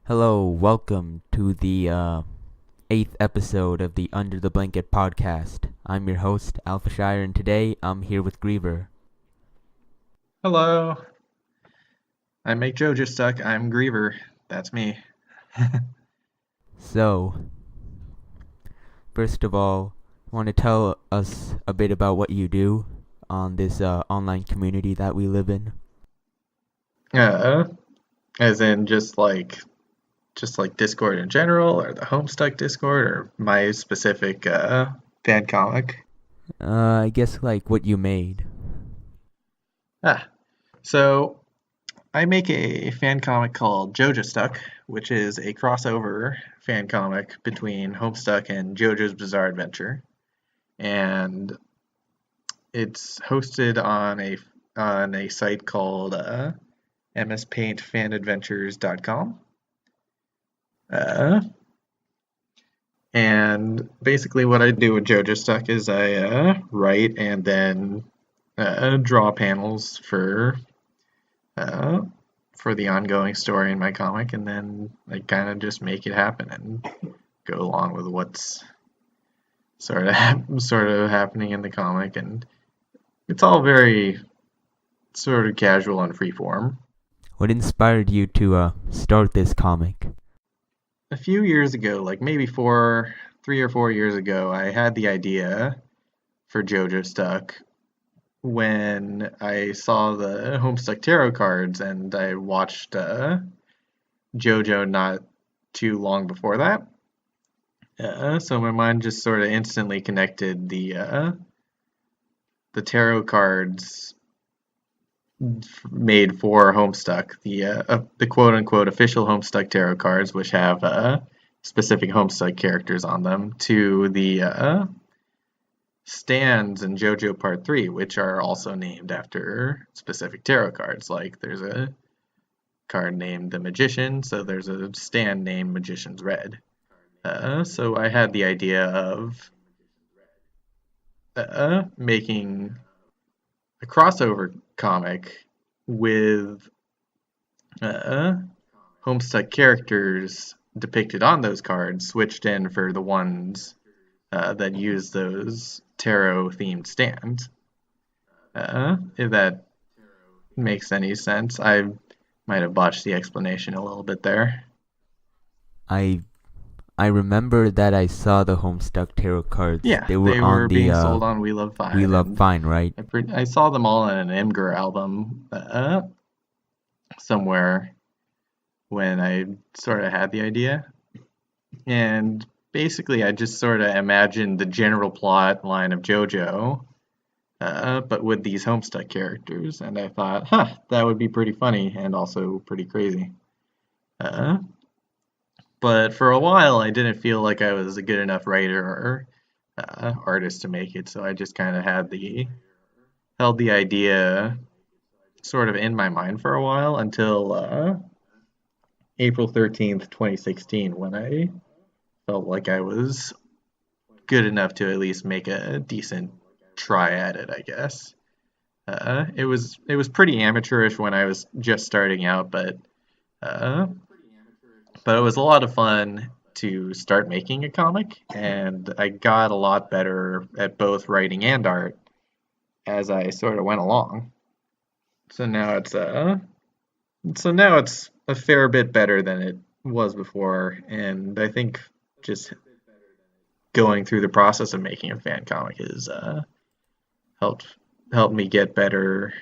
Hello, welcome to the eighth episode of the Under the Blanket podcast. I'm your host, Alpha Shire, and today I'm here with Griever. Hello, I make Jojo stuck. I'm Griever. That's me. So, first of all, want to tell us a bit about what you do on this online community that we live in? Uh, as in just like Discord in general, or the Homestuck Discord, or my specific fan comic. I guess like what you made. Ah, so I make a fan comic called Jojo Stuck, which is a crossover fan comic between Homestuck and JoJo's Bizarre Adventure, and it's hosted on a site called mspaintfanadventures.com. Uh, and basically, what I do with JoJo Stuck is I write and then draw panels uh, for the ongoing story in my comic, and then I kind of just make it happen and go along with what's sort of happening in the comic, and it's all very sort of casual and freeform. What inspired you to start this comic? A few years ago, like maybe 3 or 4 years ago, I had the idea for JoJo Stuck when I saw the Homestuck tarot cards, and I watched JoJo not too long before that. So my mind just sort of instantly connected the tarot cards made for Homestuck, the quote unquote official Homestuck tarot cards, which have specific Homestuck characters on them, to the stands in JoJo Part 3, which are also named after specific tarot cards. Like there's a card named the Magician, so there's a stand named Magician's Red. So I had the idea of making a crossover comic with Homestuck characters depicted on those cards switched in for the ones that use those tarot themed stands. If that makes any sense. I might have botched the explanation a little bit there. I I remember that I saw the Homestuck tarot cards. Yeah, They were they on were the being sold on We Love We Fine, Love and Fine, right? I saw them all in an Imgur album somewhere when I sort of had the idea. And basically, I just sort of imagined the general plot line of JoJo, but with these Homestuck characters. And I thought, that would be pretty funny and also pretty crazy. Uh, but for a while, I didn't feel like I was a good enough writer or artist to make it, so I just kind of held the idea sort of in my mind for a while until April 13th, 2016, when I felt like I was good enough to at least make a decent try at it, I guess. It was pretty amateurish when I was just starting out, uh, but it was a lot of fun to start making a comic, and I got a lot better at both writing and art as I sort of went along. So now it's a fair bit better than it was before, and I think just going through the process of making a fan comic has helped helped me get better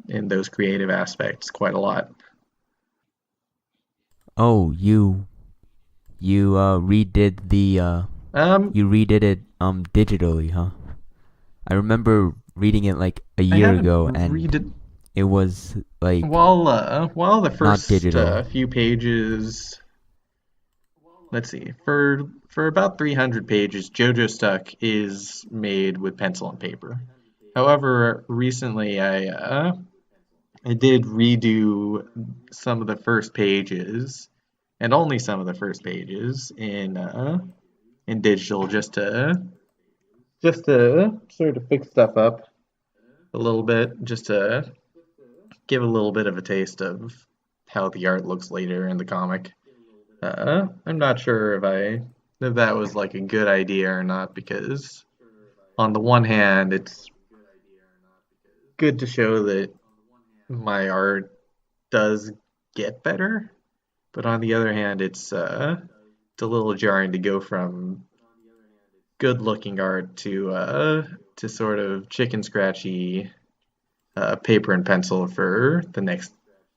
in those creative aspects quite a lot. Oh, you redid the Um, you redid it digitally, huh? I remember reading it like a I year haven't ago, and read it was like while the not first digital. few pages, let's see, for about 300 pages, JoJo Stuck is made with pencil and paper. However, recently I did redo some of the first pages, and only some of the first pages in digital, just to sort of fix stuff up a little bit, just to give a little bit of a taste of how the art looks later in the comic. I'm not sure if that was like a good idea or not because on the one hand, it's good to show that my art does get better, but on the other hand, it's a little jarring to go from good looking art to sort of chicken scratchy paper and pencil for the next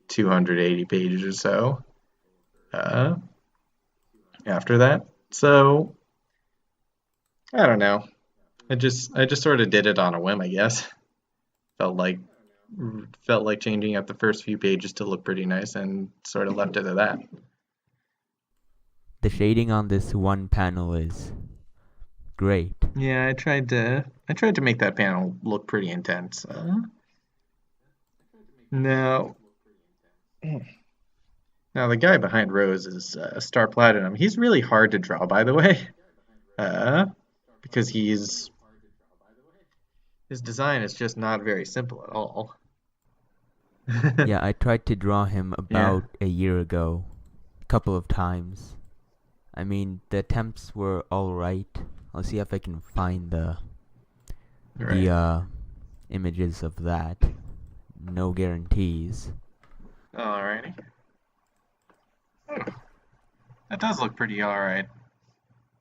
280 pages or so uh, after that. So I don't know. I just sort of did it on a whim, I guess. Felt like felt like changing up the first few pages to look pretty nice and sort of left it at that. The shading on this one panel is great. Yeah, I tried to make that panel look pretty intense. Now now the guy behind Rose is Star Platinum. He's really hard to draw, by the way, uh, because his design is just not very simple at all. Yeah, I tried to draw him Yeah, about a year ago, a couple of times. I mean, the attempts were alright. I'll see if I can find the right. images of that. No guarantees. Alrighty. That does look pretty alright.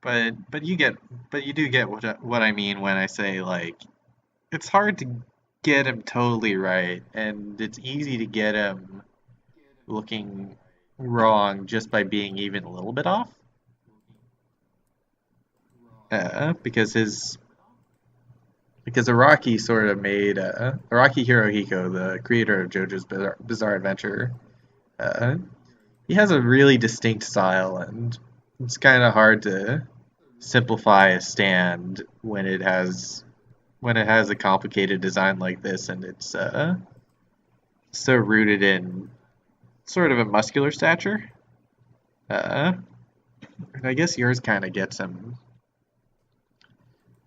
But you do get what I mean when I say like it's hard to get him totally right, and it's easy to get him looking wrong just by being even a little bit off. Because his because Araki sort of made Araki Hirohiko, the creator of JoJo's Bizarre Adventure. Uh, he has a really distinct style, and it's kind of hard to simplify a stand when it has a complicated design like this, and it's so rooted in sort of a muscular stature. Uh, and I guess yours kind of gets him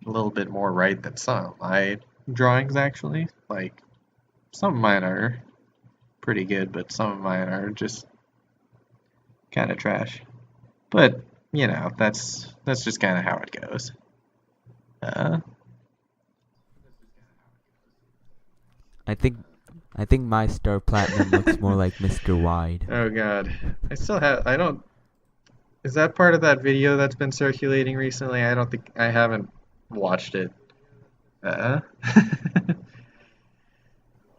a little bit more right than some of my drawings, actually. Like, some of mine are pretty good, but some of mine are just kind of trash. But, that's just kind of how it goes. Uh, I think I think my Star Platinum looks more like Mr. Wide. oh god. I don't, is that part of that video that's been circulating recently? I don't think, I haven't watched it. Uh,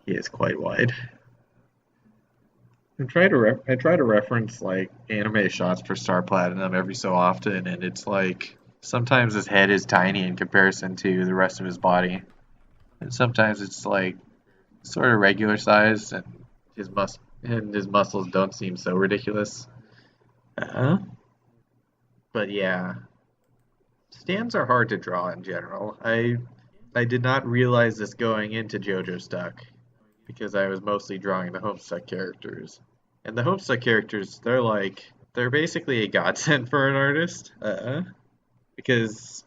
he is quite wide. I try to reference like anime shots for Star Platinum every so often, and it's like sometimes his head is tiny in comparison to the rest of his body, and sometimes it's like sort of regular size, and his muscles don't seem so ridiculous. Uh, but yeah, stands are hard to draw in general. I did not realize this going into JoJo Stuck because I was mostly drawing the Homestuck characters. And the Homestuck characters, they're basically a godsend for an artist because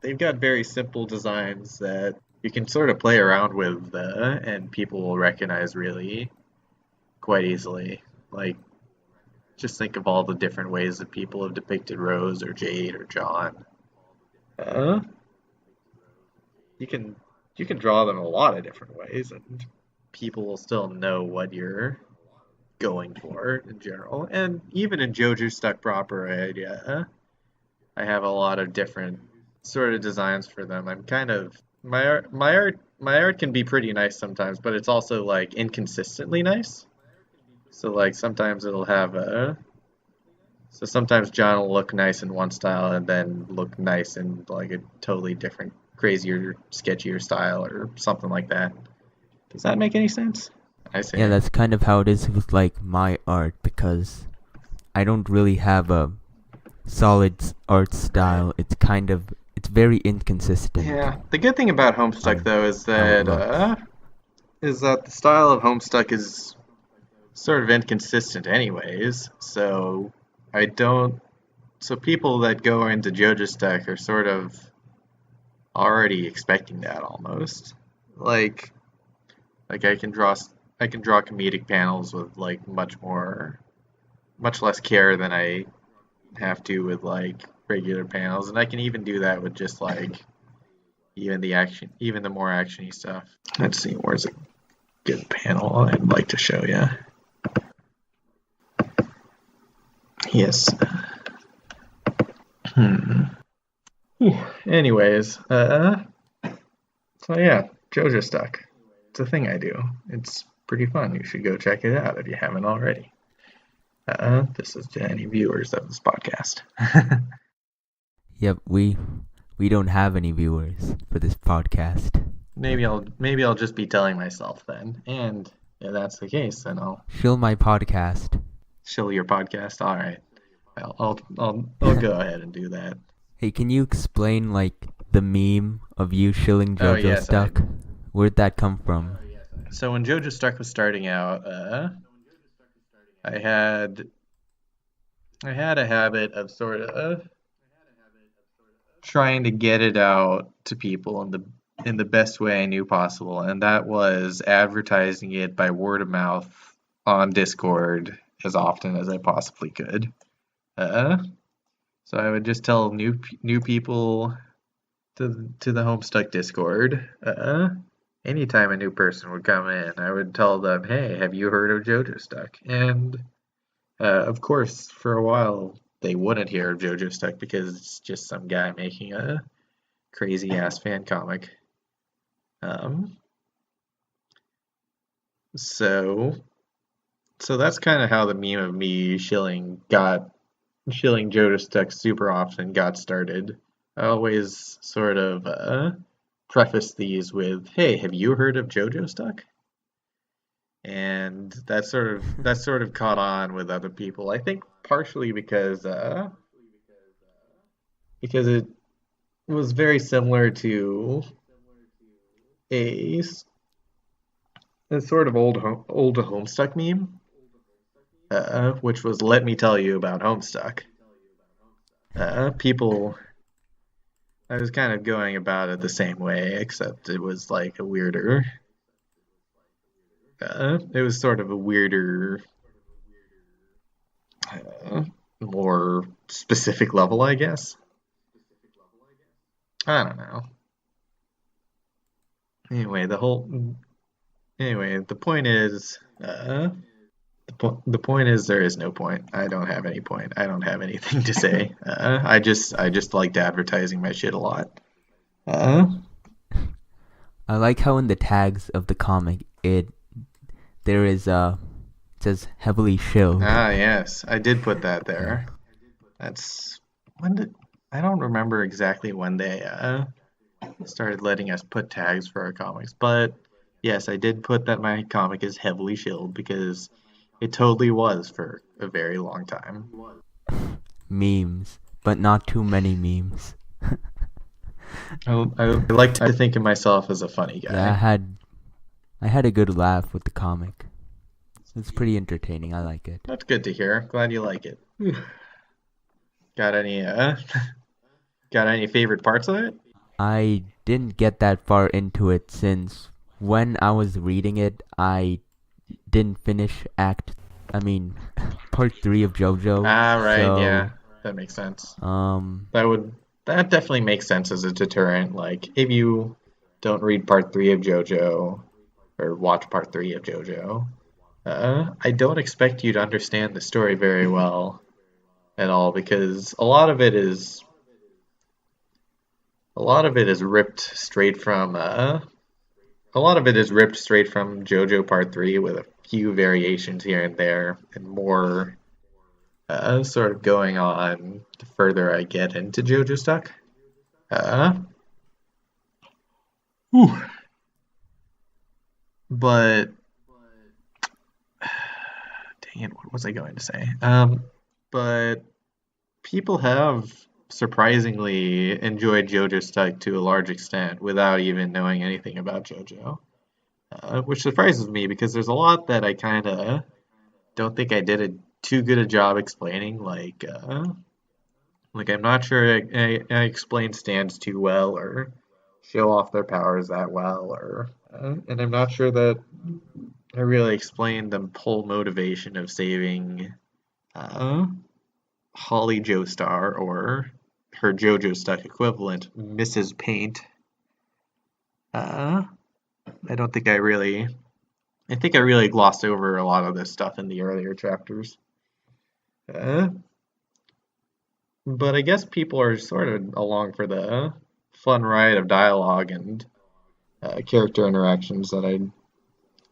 they've got very simple designs that you can sort of play around with and people will recognize really quite easily. Like, just think of all the different ways that people have depicted Rose or Jade or John. Uh, you can you can draw them a lot of different ways, and people will still know what you're going for in general. And even in JoJo Stuck proper, I have a lot of different sort of designs for them. I'm kind of my art can be pretty nice sometimes, but it's also like inconsistently nice. So like sometimes it'll have a so sometimes John will look nice in one style and then look nice in like a totally different, crazier, sketchier style or something like that. Does that make any sense? I see. Yeah, that's kind of how it is with like my art because I don't really have a solid art Right. style. It's very inconsistent Yeah. The good thing about Homestuck on though how it looks. is that the style of Homestuck is sort of inconsistent anyways. I don't so people that go into JoJo Stack are sort of already expecting that almost. Like like I can draw comedic panels with like much less care than I have to with like regular panels, and I can even do that with just like even the more actiony stuff. Let's see, where's a good panel I'd like to show you. Yes. Anyways, so yeah, JoJo Stuck. It's a thing I do. It's pretty fun. You should go check it out if you haven't already. This is to any viewers of this podcast. Yep, we don't have any viewers for this podcast. Maybe I'll just be telling myself then. And if that's the case, then I'll Shill my podcast. shill your podcast. All right, I'll go ahead and do that. Hey, can you explain like the meme of you shilling Oh, JoJo yes, Stuck? Where'd that come from? So when JoJo Stuck was starting out, I had a habit of sort of trying to get it out to people in the best way I knew possible, and that was advertising it by word of mouth on Discord as often as I possibly could. So I would just tell new people to the Homestuck Discord. Anytime a new person would come in, I would tell them, "Hey, have you heard of JoJo Stuck?" And of course, for a while they wouldn't hear of JoJo Stuck because it's just some guy making a crazy ass fan comic. So that's kind of how the meme of me shilling JoJo Stuck super often got started. I always sort of preface these with, "Hey, have you heard of JoJo Stuck?" And that sort of caught on with other people. I think partially because it was very similar to a, a sort of old Homestuck meme, which was "Let me tell you about Homestuck." People, I was kind of going about it the same way, except it was like a weirder. It was sort of a weirder, more specific level, I guess. I don't know. Anyway, the point is, the point is there is no point. I don't have any point. I don't have anything to say. I just liked advertising my shit a lot. I like how in the tags of the comic there is it says heavily shilled. Yes, I did put that there. That's I don't remember exactly when they started letting us put tags for our comics, but yes, I did put that my comic is heavily shilled because it totally was for a very long time. Memes, but not too many memes. I like to think of myself as a funny guy. Yeah, I had a good laugh with the comic. It's pretty entertaining. I like it. That's good to hear. Glad you like it. Got any favorite parts of it? I didn't get that far into it since when I was reading it, I didn't finish part 3 of JoJo. Right, so, yeah. That makes sense. That definitely makes sense as a deterrent. Like, if you don't read part 3 of JoJo, or watch part 3 of JoJo, I don't expect you to understand the story very well at all, because a lot of it is ripped straight from JoJo Part 3 with a few variations here and there, and more sort of going on the further I get into JoJo Stuck. But dang it, what was I going to say? But people have surprisingly enjoyed JoJo Stuck to a large extent without even knowing anything about JoJo. Which surprises me because there's a lot that I kind of don't think I did a too good a job explaining. Like I'm not sure I explained stands too well or show off their powers that well, or and I'm not sure that I really explained the whole motivation of saving Holly Joestar, or her JoJo Stuck equivalent, Mrs. Paint. Uh, I don't think I think I really glossed over a lot of this stuff in the earlier chapters. Uh, but I guess people are sort of along for the fun ride of dialogue and character interactions that I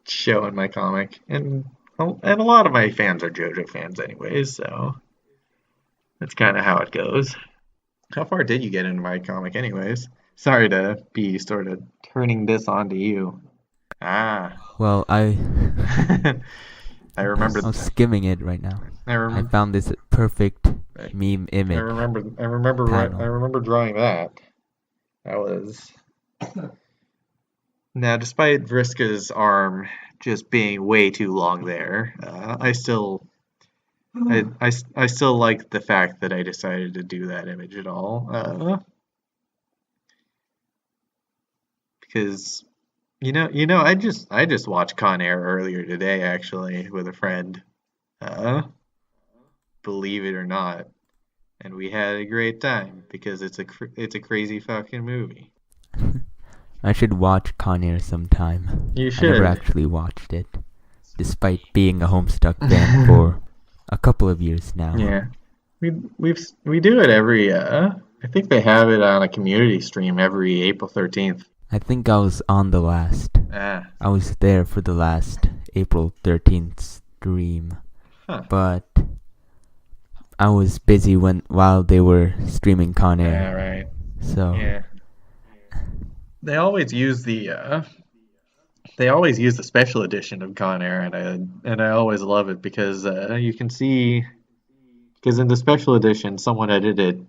show in my comic, and a lot of my fans are JoJo fans anyways, so that's kind of how it goes. How far did you get into my comic anyways? Sorry to be sort of turning this on to you. Ah. Well, I remember. I'm skimming it right now. I I remember. found this perfect meme I image remember. I remember. I panel. remember drawing that. That was. Now, despite Vriska's arm just being way too long there, I still like the fact that I decided to do that image at all. Because I just watched Con Air earlier today actually with a friend. Uh, believe it or not, and we had a great time because it's a crazy fucking movie. I should watch Con Air sometime. You I never should. actually watched it, despite being a Homestuck fan for a couple of years now. Yeah, we do it every. I think they have it on a community stream every April 13th. I think I was on the last. Ah, I was there for the last April 13th stream, huh. but I was busy while they were streaming Con Yeah, Air. right. So Yeah, they always use the special edition of Con Air, and I always love it because you can see because in the special edition someone edited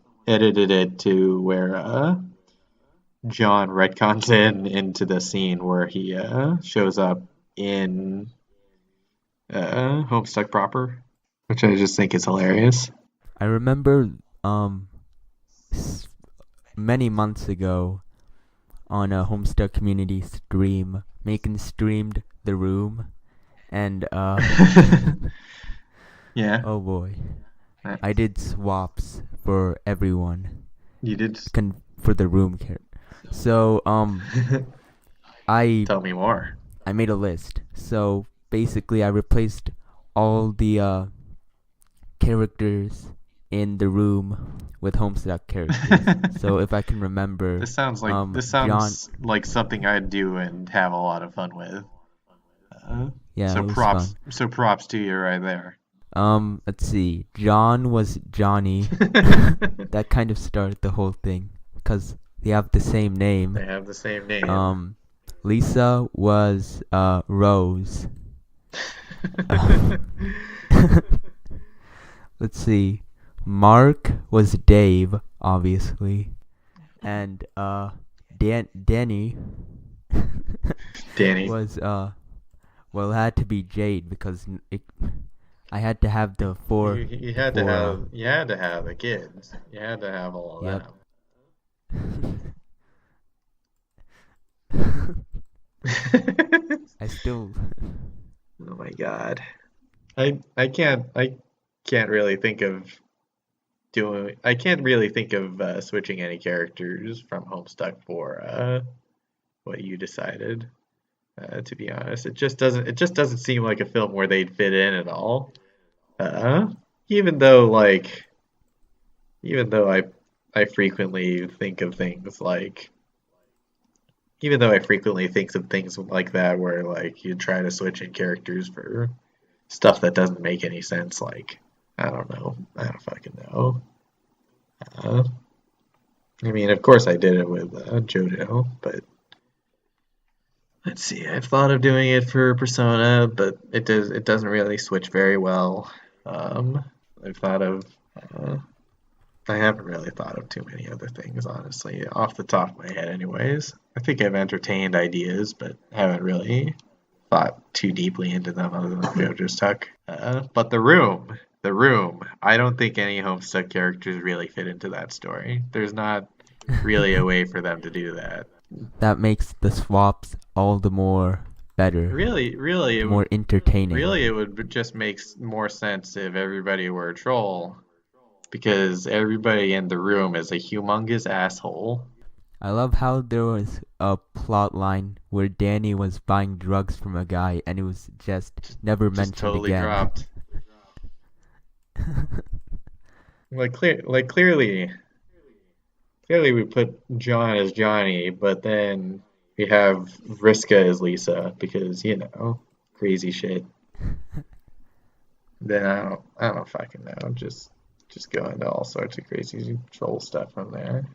it to where John retcons into the scene where he shows up in Homestuck proper, which I just think is hilarious. I remember many months ago on a Homestuck community stream, Macon streamed The Room, and Yeah, oh boy, I did swaps for everyone you did. for the Room character. So I Tell me more. I made a list. So basically, I replaced all the characters in The Room with Homestuck characters. So if I can remember, This sounds John. like something I'd do and have a lot of fun with. Yeah, So it was fun. props to you right there. Let's see. John was Johnny. That kind of started the whole thing because they have the same name. They have the same name. Lisa was Rose. Let's see. Mark was Dave, obviously, and Danny Danny. was well, it had to be Jade because I had to have the four. You had to have the kids. You had to have all of Yep. that. I still. Oh my God. I can't really think of switching any characters from Homestuck for what you decided. To be honest, it just doesn't seem like a film where they'd fit in at all. Uh, even though I frequently think of things like even though I frequently think of things like that where like you try to switch in characters for stuff that doesn't make any sense, like I don't know, I don't fucking know. Uh, I mean, of course I did it with JoJo, but let's see. I've thought of doing it for Persona, but it doesn't really switch very well. I've thought of I haven't really thought of too many other things, honestly, off the top of my head, anyways. I think I've entertained ideas, but haven't really thought too deeply into them other than JoJo's Tuck. But the room, I don't think any Homestuck characters really fit into that story. There's not really a way for them to do that. That makes the swaps all the more better. Really, more entertaining. Really, it would just make more sense if everybody were a troll because everybody in the room is a humongous asshole. I love how there was a plot line where Danny was buying drugs from a guy and it was just Just, never just mentioned totally again. dropped. Clearly, we put John as Johnny, but then we have Vriska as Lisa because crazy shit. Then I don't fucking know. Just go into all sorts of crazy troll stuff from there.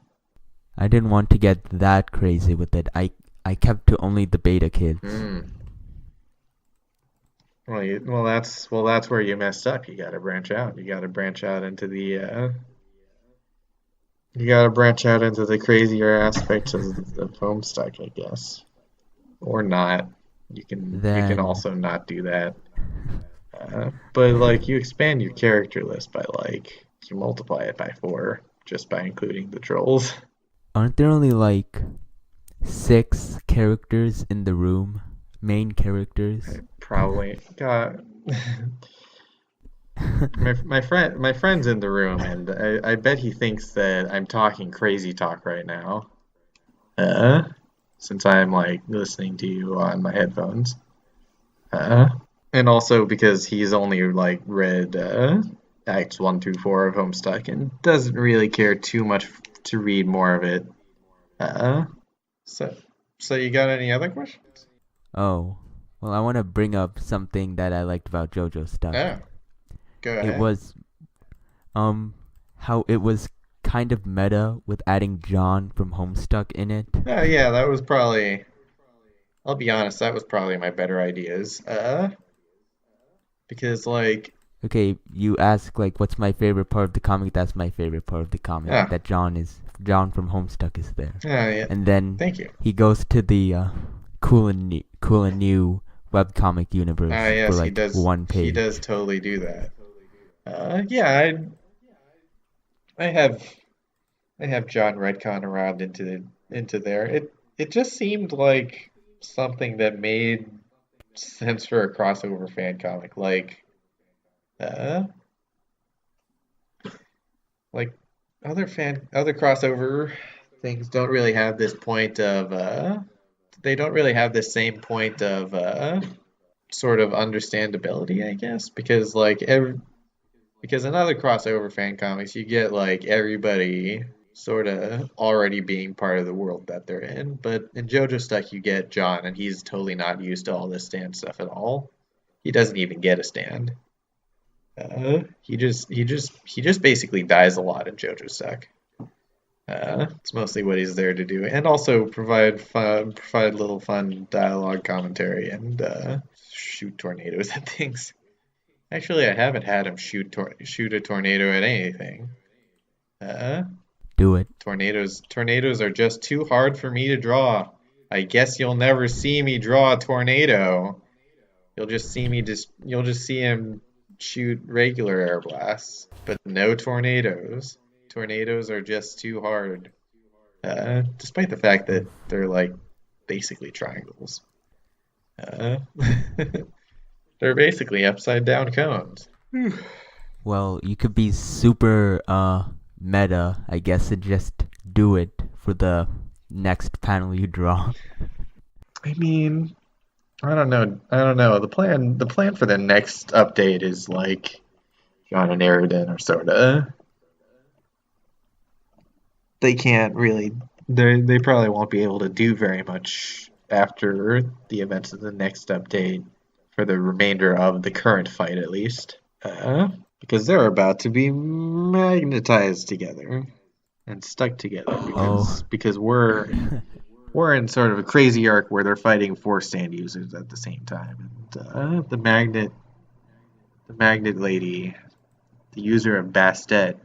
I didn't want to get that crazy with it. I kept to only the beta kids. Hmm. Well, that's where you messed up. You got to branch out. You got to branch out into the crazier aspects of Homestuck, I guess, or not. You can Then also not do that. But like you expand your character list by like you multiply it by four just by including the trolls. aren't there only like 6 characters in the room? Main characters? Probably. God. My friend's in the room, and I bet he thinks that I'm talking crazy talk right now. Uh, since I'm like listening to you on my headphones. Uh, and also because he's only like read Acts 1 through 4 of Homestuck and doesn't really care too much to read more of it. Uh, so so you got any other questions? Oh, well, I want to bring up something that I liked about JoJo Stuck. Oh, go It ahead. was um how it was kind of meta with adding John from Homestuck in it. Oh yeah, that was probably. I'll be honest, that was probably my better ideas. Because like, Okay, you ask like what's my favorite part of the comic? That's my favorite part of the comic. ah, That John from Homestuck is there. yeah, And then thank you. he goes to the cool and new webcomic Ah, universe for yes, he like does. one He does page. totally do that. Yeah, I have John Redcon around into there. It just seemed like something that made sense for a crossover fan comic. Uh, like other crossover things don't really have this point of they don't really have this same point of sort of understandability, I guess, because because in other crossover fan comics you get like everybody sort of already being part of the world that they're in, but in JoJo Stuck you get John and he's totally not used to all this stand stuff at all. He doesn't even get a stand. He just basically dies a lot in JoJo Stuck. It's mostly what he's there to do, and also provide little fun dialogue commentary and shoot tornadoes at things. Actually, I haven't had him shoot a tornado at anything. Uh, Do it. tornadoes are just too hard for me to draw. I guess you'll never see me draw a tornado. You'll just see him shoot regular air blasts, but no tornadoes. Tornadoes are just too hard. Despite the fact that they're like basically triangles. Uh, they're basically upside down cones. Well, you could be super meta, I guess, and just do it for the next panel you draw. I mean, I don't know. I don't know. The plan for the next update is like John and Aridin are sorta. They can't really. They probably won't be able to do very much after the events of the next update for the remainder of the current fight, at least. Because they're about to be magnetized together and stuck together Oh, because we're in sort of a crazy arc where they're fighting 4 stand users at the same time, and the magnet lady, the user of Bastet,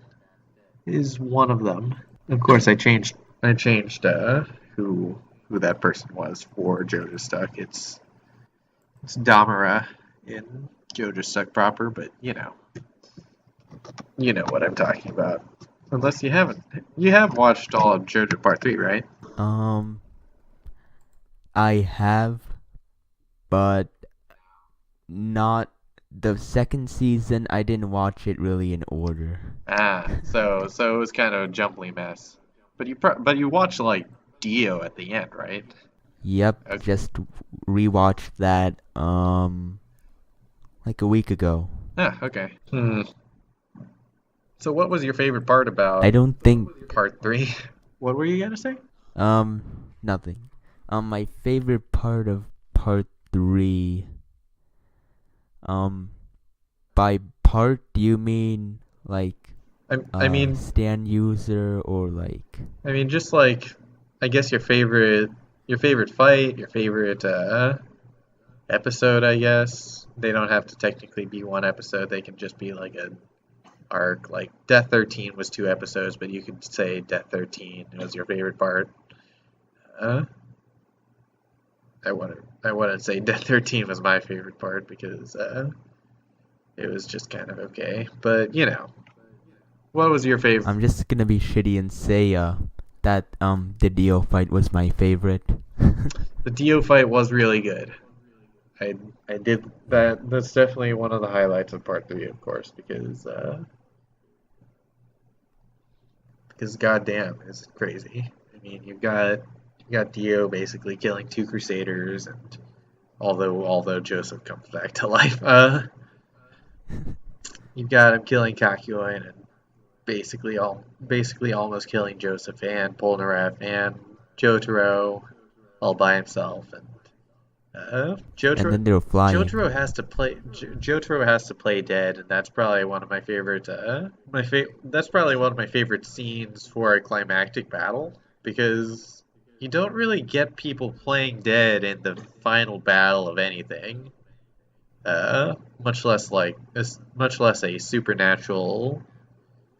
is one of them. Of course, I changed who that person was for Jojo Stuck. It's Damara in Jojo Stuck proper, but you know what I'm talking about. Unless you have watched all of Jojo Part 3, right? um, I have, but not. the second season, I didn't watch it really in order. So it was kind of a jumbly mess. But you watched like Dio at the end, right? Yep, Okay. just rewatched that like a week ago. Okay. So what was your favorite part I about don't think part three? What were you gonna say? um nothing. My favorite part of part 3, um by part do you mean like I mean, stand user or like just like, I guess your favorite fight, your favorite episode. I guess they don't have to technically be one episode. They can just be like an arc. Like Death 13 was 2 episodes, but you could say Death 13 was your favorite part. Uh, I wouldn't say Death 13 was my favorite part because it was just kind of okay. But what was your favorite? I'm just gonna be shitty and say that the Dio fight was my favorite. The Dio fight was really good. I I did that. That's definitely one of the highlights of part three, of course, because goddamn, it's crazy. I mean, you got Dio basically killing two Crusaders, and although Joseph comes back to life, you've got him killing Kakyoin and basically almost killing Joseph and Polnareff and Jotaro all by himself, and And Jotaro then they were Jotaro flying. has to play Jotaro has to play dead, and that's probably one of my favorite that's probably one of my favorite scenes for a climactic battle because you don't really get people playing dead in the final battle of anything. Much less a supernatural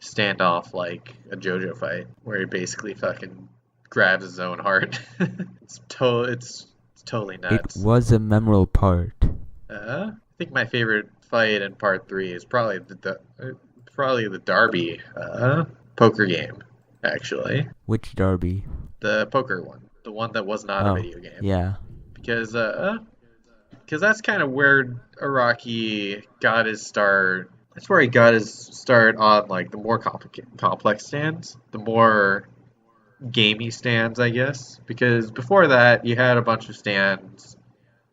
standoff like a JoJo fight where he basically fucking grabs his own heart. It's totally It nuts. was a memorable part. I think my favorite fight in part three is probably the Derby poker game, actually. Which Derby? The poker one, the one that was not a Oh, video game, yeah. because that's kind of where Araki got his start. That's where he got his start on like the more complex stands, the more gamey stands, I guess. Because before that, you had a bunch of stands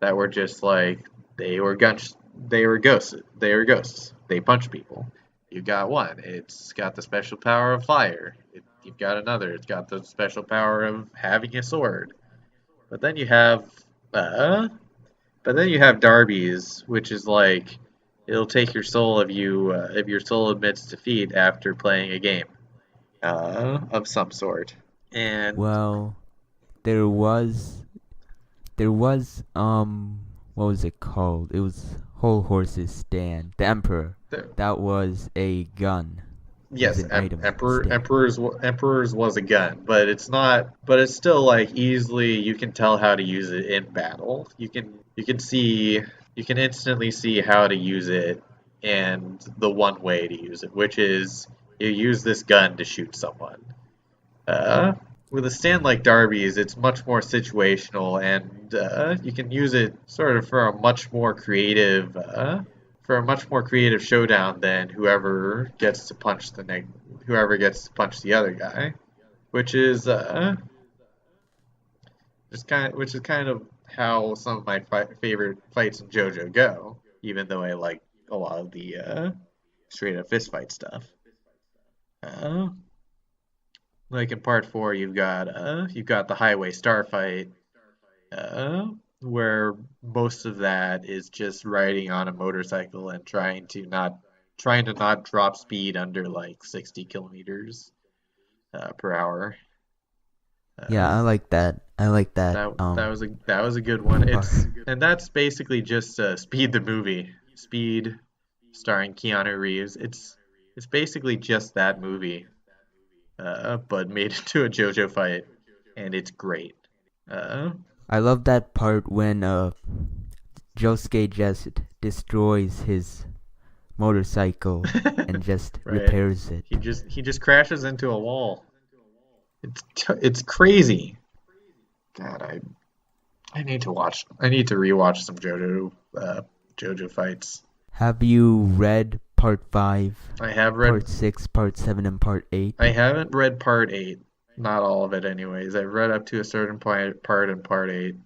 that were just like they were ghosts. They were ghosts. They punch people. You got one. It's got the special power of fire. You've got another. It's got the special power of having a sword. But then you have uh, but then you have Darby's, which is like it'll take your soul if your soul admits defeat after playing a game of some sort. And Well, there was there was what was it called? It was Whole Horse's stand. The Emperor. there, That was a gun. Was yes, an item stand. Emperor's was a gun, but it's not. But it's still like easily you can tell how to use it in battle. You can instantly see how to use it and the one way to use it, which is you use this gun to shoot someone. Uh, with a stand like Darby's, it's much more situational, and you can use it sort of for a much more creative showdown than whoever gets to punch the other guy, which is which is kind of how some of my favorite fights in JoJo go. Even though I like a lot of the straight up fist fight stuff. Uh, like in part four, you've got the highway star fight, uh, where most of that is just riding on a motorcycle and trying to not drop speed under like 60 kilometers per hour. Yeah, Uh, I like that. I like that that was a good one. part. That's basically just Speed the movie, Speed, starring Keanu Reeves. It's basically just that movie, but made into a JoJo fight, and it's great. Uh, I love that part when Josuke just destroys his motorcycle and just right. repairs it. He just crashes into a wall. It's crazy. God, I need to rewatch some JoJo fights. Have you read part 5, I have read. part 6, part 7, and part 8? I haven't read part 8. Not all of it, anyways. I've read up to a certain part in part 8.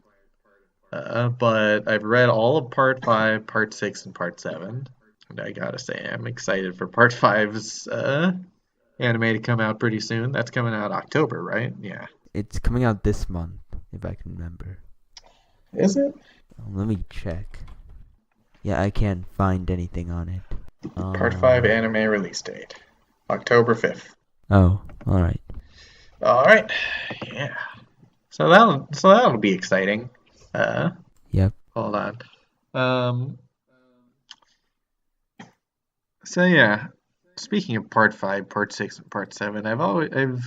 But I've read all of part 5, part 6, and part 7. And I gotta say, I'm excited for part five's anime to come out pretty soon. That's coming out October, right? Yeah. It's coming out this month, if I can remember. Is it? Let me check. Yeah, I can't find anything on it. Part 5 anime release date, October 5th. Oh, alright. All right. Yeah. So that'll be exciting. Yep. Hold on. Um. So yeah. Speaking of part 5, part 6, and part 7, I've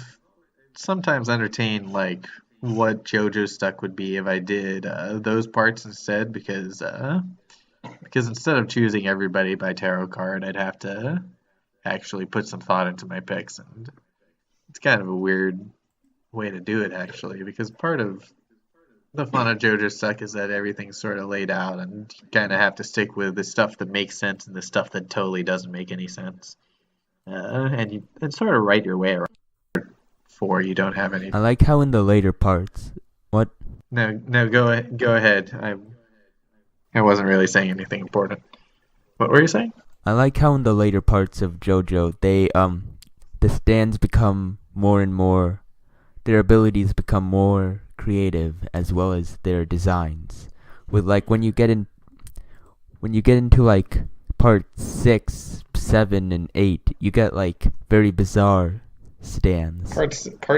sometimes entertained like what JoJo stuck would be if I did those parts instead, because instead of choosing everybody by tarot card, I'd have to actually put some thought into my picks, and it's kind of a weird way to do it actually, because part of the fun of JoJo stuck is that everything's sort of laid out, and you kind of have to stick with the stuff that makes sense and the stuff that totally doesn't make any sense, and sort of write your way around before you don't have any. I like how in the later parts... What? No, go ahead. I wasn't really saying anything important. What were you saying? I like how in the later parts of JoJo, the stands become more and more... Their abilities become more creative, as well as their designs. With like when you get into like part 6, 7, and 8, you get like very bizarre stands. Part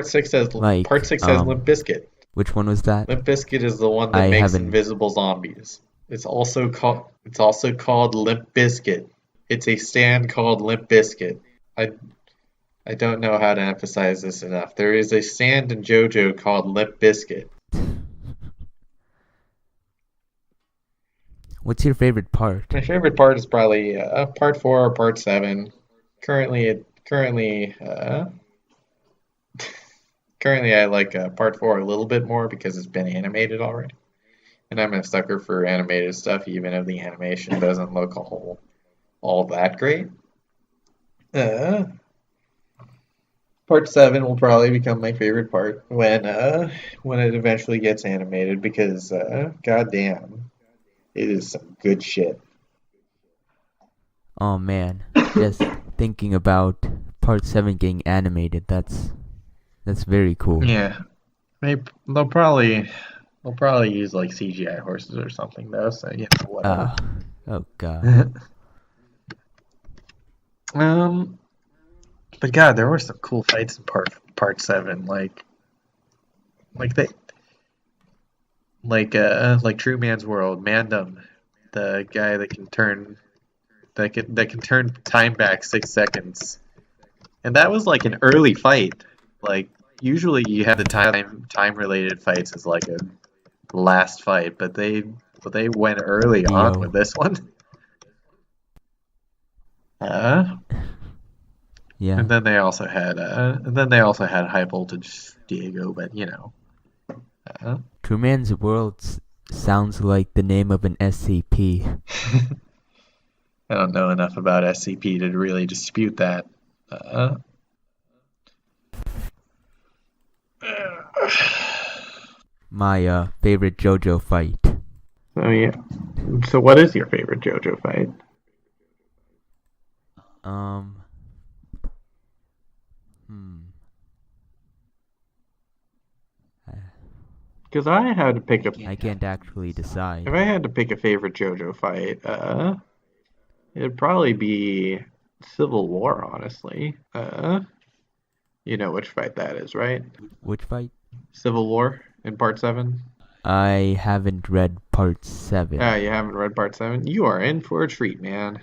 six has Like Limp Bizkit. which one was that? Limp Bizkit is the one that I makes haven't. invisible zombies. It's also called Limp Bizkit. It's a stand called Limp Bizkit. I don't know how to emphasize this enough. There is a stand in JoJo called Limp Bizkit. What's your favorite part? My favorite part is probably part 4 or part 7. Currently, currently I like part 4 a little bit more because it's been animated already. And I'm a sucker for animated stuff, even if the animation doesn't look all that great. Part 7 will probably become my favorite part when it eventually gets animated, because goddamn, it is some good shit. Oh man, just thinking about part 7 getting animated, that's very cool. Yeah, they'll probably use like CGI horses or something though, so you know whatever. Oh god. But God, there were some cool fights in part 7, like True Man's World, Mandem, the guy that can turn time back 6 seconds, and that was like an early fight. Like usually you have the time related fights as like a last fight, but they went early on with this one. Yeah. And then they also had High Voltage Diego, but you know. True Man's World sounds like the name of an SCP. I don't know enough about SCP to really dispute that. My favorite JoJo fight. So yeah. So what is your favorite JoJo fight? Because I had to pick I can't actually decide. If I had to pick a favorite JoJo fight, it'd probably be Civil War, honestly. You know which fight that is, right? Which fight? Civil War in part 7. I haven't read part 7. You haven't read part 7? You are in for a treat, man.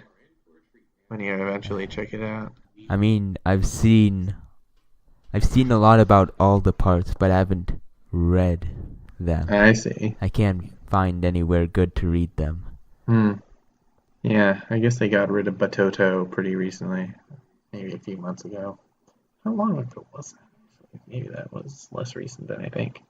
When you eventually check it out. I mean, I've seen a lot about all the parts, but I haven't read them. I see. I can't find anywhere good to read them. Yeah, I guess they got rid of Batoto pretty recently. Maybe a few months ago. How long ago was that? Maybe that was less recent than I think.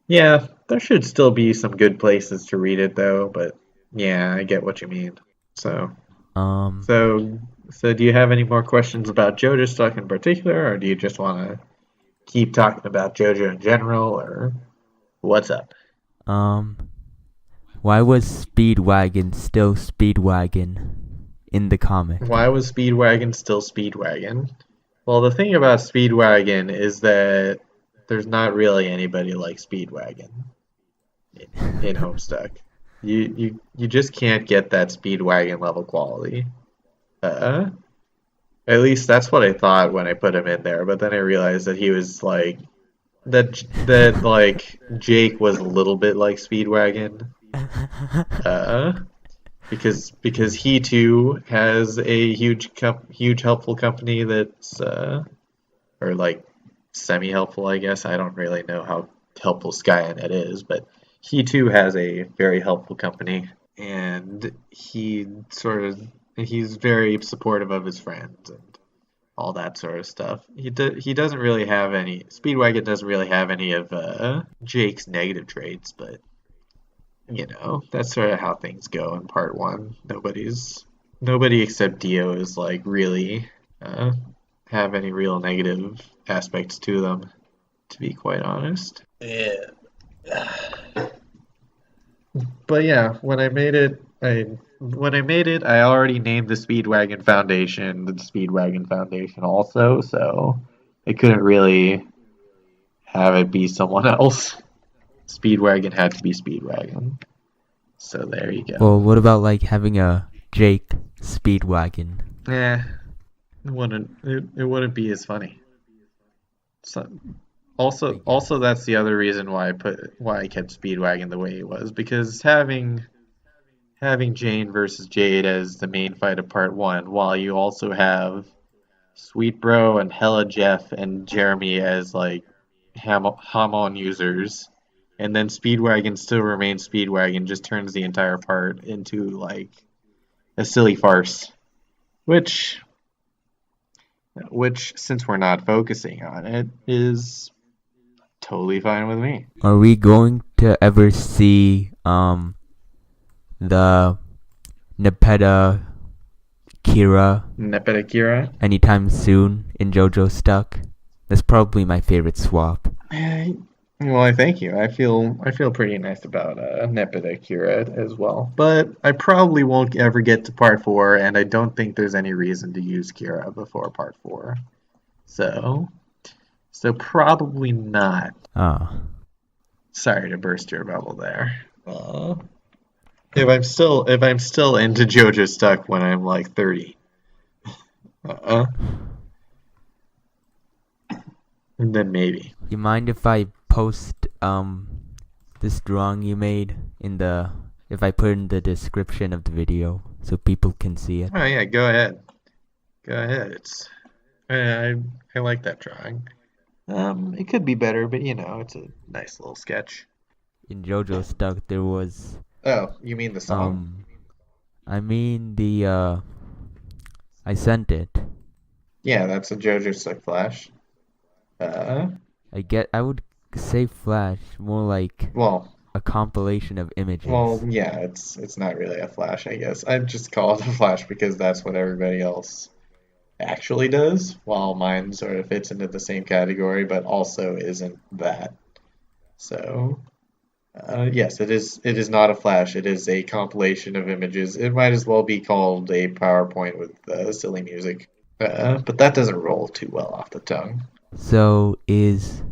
Yeah, there should still be some good places to read it though, but Yeah, I get what you mean. So, Um, so, so do you have any more questions about JoJo stuff in particular, or do you just want to keep talking about JoJo in general, or what's up? um, why was Speedwagon still Speedwagon in the comic? Why was Speedwagon still Speedwagon? Well, the thing about Speedwagon is that there's not really anybody like Speedwagon in Homestuck. You just can't get that Speedwagon level quality. Uh, at least that's what I thought when I put him in there, but then I realized that he was like that like Jake was a little bit like Speedwagon. Uh, because he too has a huge helpful company that's or like semi helpful, I guess. I don't really know how helpful Skynet is, but he too has a very helpful company, and he's very supportive of his friends and all that sort of stuff. He doesn't really have any Speedwagon doesn't really have any of Jake's negative traits, but that's sort of how things go in part one. Nobody except Dio is like really uh, have any real negative aspects to them, to be quite honest. Yeah. But yeah, when I made it, I already named the Speedwagon Foundation also, so I couldn't really have it be someone else. Speedwagon had to be Speedwagon. So there you go. Well, what about like having a Jake Speedwagon? Yeah, it wouldn't be as funny. So I also guess. that's the other reason why I kept Speedwagon the way it was because having Jane versus Jade as the main fight of part one, while you also have Sweet Bro and Hella Jeff and Jeremy as like Hamon users, and then Speedwagon still remains Speedwagon, just turns the entire part into like a silly farce. Which which since we're not focusing on it is totally fine with me. Are we going to ever see the Nepeta Kira Nepeta. anytime soon in JoJo Stuck? That's probably my favorite swap. Well, I thank you. I feel pretty nice about Nepeta Kira as well. But I probably won't ever get to part four, and I don't think there's any reason to use Kira before part four. So so probably not. Ah, Sorry to burst your bubble there. If I'm still into JoJo Stuck when I'm like 30, uh, then maybe. you mind if I post this drawing you made in the if I put in the description of the video so people can see it? Oh yeah, go ahead. Go ahead. I like that drawing. It could be better, but it's a nice little sketch. In JoJo Stuck there was Oh, you mean the song? um I mean the I sent it. Yeah, that's a JoJo Stuck Flash. Uh, I would say Flash, more like well, a compilation of well, images. yeah, it's not really a Flash, I guess. I'd just call it a Flash because that's what everybody else actually does, while mine sort of fits into the same category, but also isn't that. So, yes, it is. It is not a Flash. It is a compilation of images. It might as well be called a PowerPoint with silly music. But that doesn't roll too well off the tongue. So is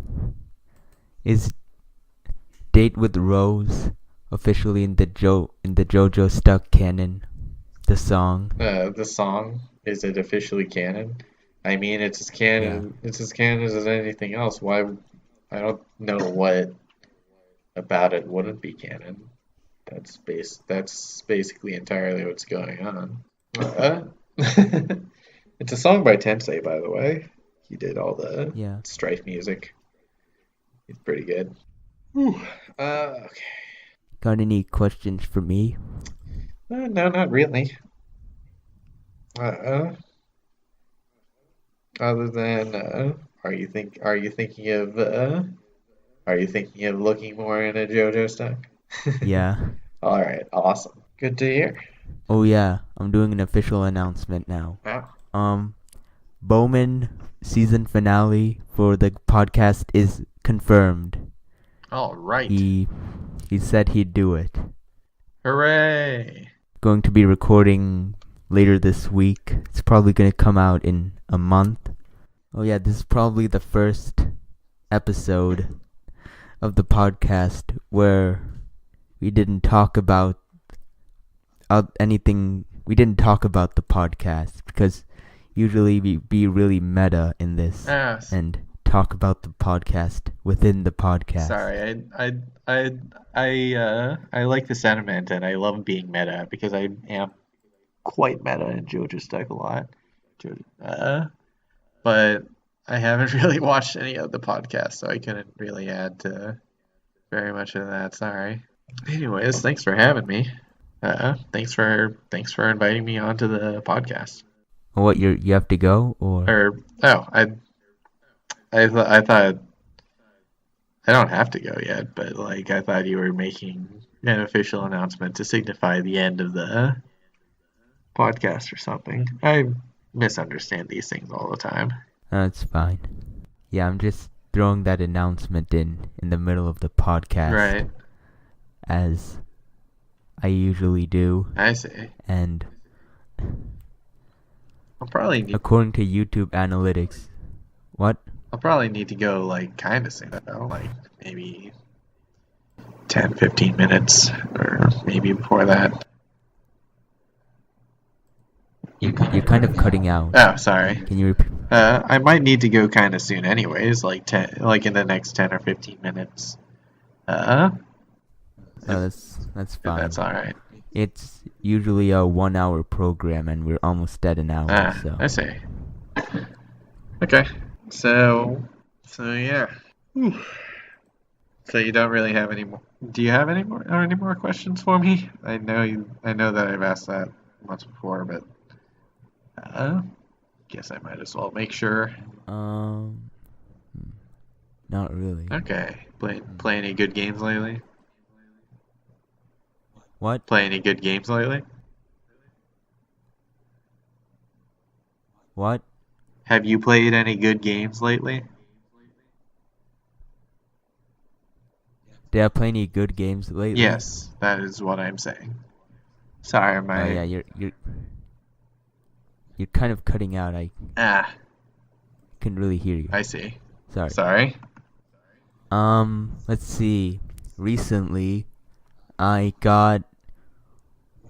Date with Rose officially in the JoJo Stuck canon? The song? The song, is it officially canon? I mean, it's as Yeah. canon. It's as canon as anything else. Why? I don't know what about it wouldn't be canon. That's basically entirely what's going on. It's a song by Tensei, by the way. He did all the Yeah. strife music. He's pretty good. Whew. Okay. Got any questions for me? No, not really. Uh, other than, are you thinking of looking more into JoJo stuff? Yeah. All right, awesome. Good to hear. Oh yeah, I'm doing an official announcement now. Wow. Um, Bowman season finale for the podcast is confirmed. All right. He he said he'd do it. Hooray. Going to be recording later this week. It's probably going to come out in a month. Oh yeah, this is probably the first episode of the podcast where we didn't talk about anything. We didn't talk about the podcast because usually we be really meta in this Ah, and talk about the podcast within the podcast. sorry. I like the sentiment and I love being meta because I am quite meta and JoJo stuck a lot. But I haven't really watched any of the podcasts, so I couldn't really add to very much of that. Sorry. Anyways, thanks for having me. Thanks for inviting me onto the podcast. What, you have to go or? Or oh, I thought I don't have to go yet, but like I thought you were making an official announcement to signify the end of the podcast or something. I misunderstand these things all the time. That's fine. Yeah, I'm just throwing that announcement in the middle of the podcast. Right. As I usually do. I see. And I'll probably need according to YouTube analytics, what? I'll probably need to go like kind of soon though, like maybe 10, 15 minutes or maybe before that. You're kind of cutting out. Oh, sorry. Can you repeat? I might need to go kind of soon anyways, like like in the next 10 or 15 minutes. Oh, that's fine. That's all right. It's usually a 1 hour program and we're almost at an hour, so. I see. Okay. So yeah. Whew. So you don't really have any more. Do you have any more questions for me? I know that I've asked that once before, but guess I might as well make sure. Um, not really. Okay. Play any good games lately? What? Play any good games lately? What? Have you played any good games lately? Did I play any good games lately? Yes, that is what I'm saying. Sorry, Oh yeah, you're kind of cutting out. I couldn't really hear you. I see. Sorry. Let's see. Recently, I got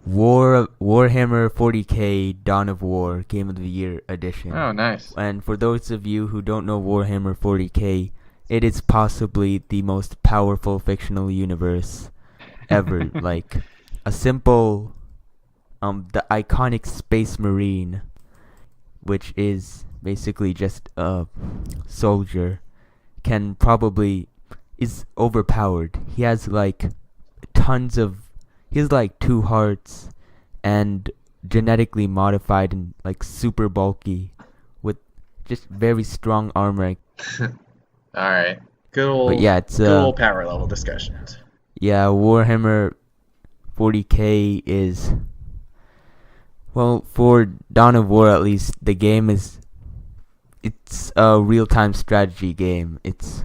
Warhammer 40k Dawn of War Game of the Year edition. Oh, nice. And for those of you who don't know Warhammer 40k, it is possibly the most powerful fictional universe ever. Like a simple the iconic Space Marine, which is basically just a soldier, is overpowered. He has like he has like 2 hearts and genetically modified and like super bulky with just very strong armor. All right. Good old, But yeah, it's good old power level discussions. yeah, Warhammer 40k is, well, for Dawn of War at least, the game it's a real-time strategy game. It's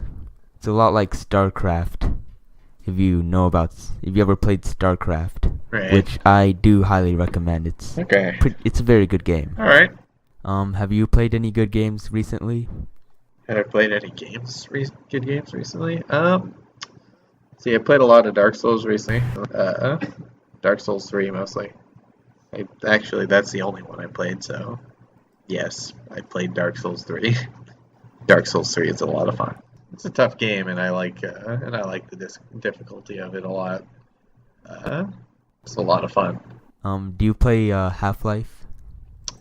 a lot like StarCraft. If you ever played StarCraft, Right. which I do highly recommend. It's Okay. it's a very good game. All right. Have you played any good games recently? Have I played any good games recently? See, I played a lot of Dark Souls recently. Dark Souls 3 mostly. Actually, that's the only one I played, so yes, I played Dark Souls 3. Dark Souls 3 is a lot of fun. It's a tough game, and I like the difficulty of it a lot. It's a lot of fun. Do you play Half-Life?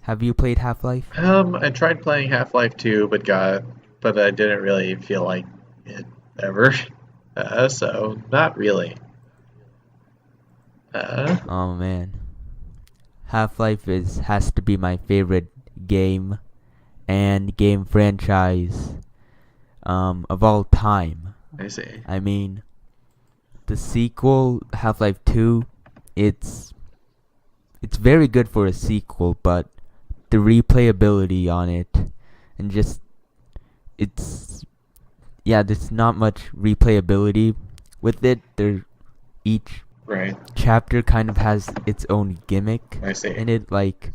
Have you played Half-Life? I tried playing Half-Life 2, but I didn't really feel like it ever. So not really. Oh man, Half-Life has to be my favorite game and game franchise of all time. I see. I mean, the sequel, Half-Life 2, it's it's very good for a sequel, but the replayability on it and just it's yeah, there's not much replayability with it. Each Right. chapter kind of has its own gimmick I see. in it, like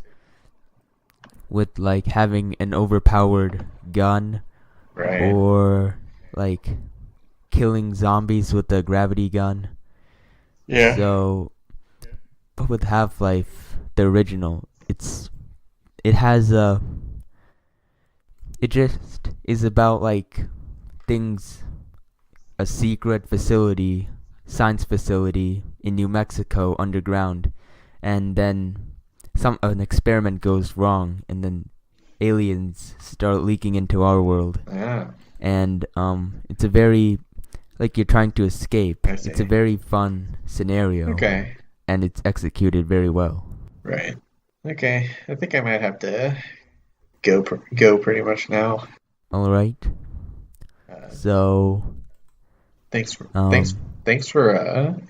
with like having an overpowered gun Right. or like killing zombies with a gravity gun. Yeah. So, but with Half-Life, the original, it has a it just is about like things a secret facility, science facility in New Mexico underground, and then an experiment goes wrong, and then aliens start leaking into our world, Yeah. and it's a very like you're trying to escape. I It's a see. very fun scenario, Okay. and it's executed very well. Right. Okay. I think I might have to go pretty much now. All right. Uh, So, thanks for thanks um, thanks for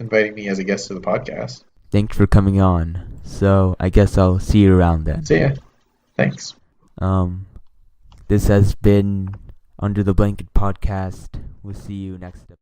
inviting me as a guest to the podcast. thanks for coming on. So, I guess I'll see you around then. See ya. Thanks. Um, this has been Under the Blanket Podcast. We'll see you next episode.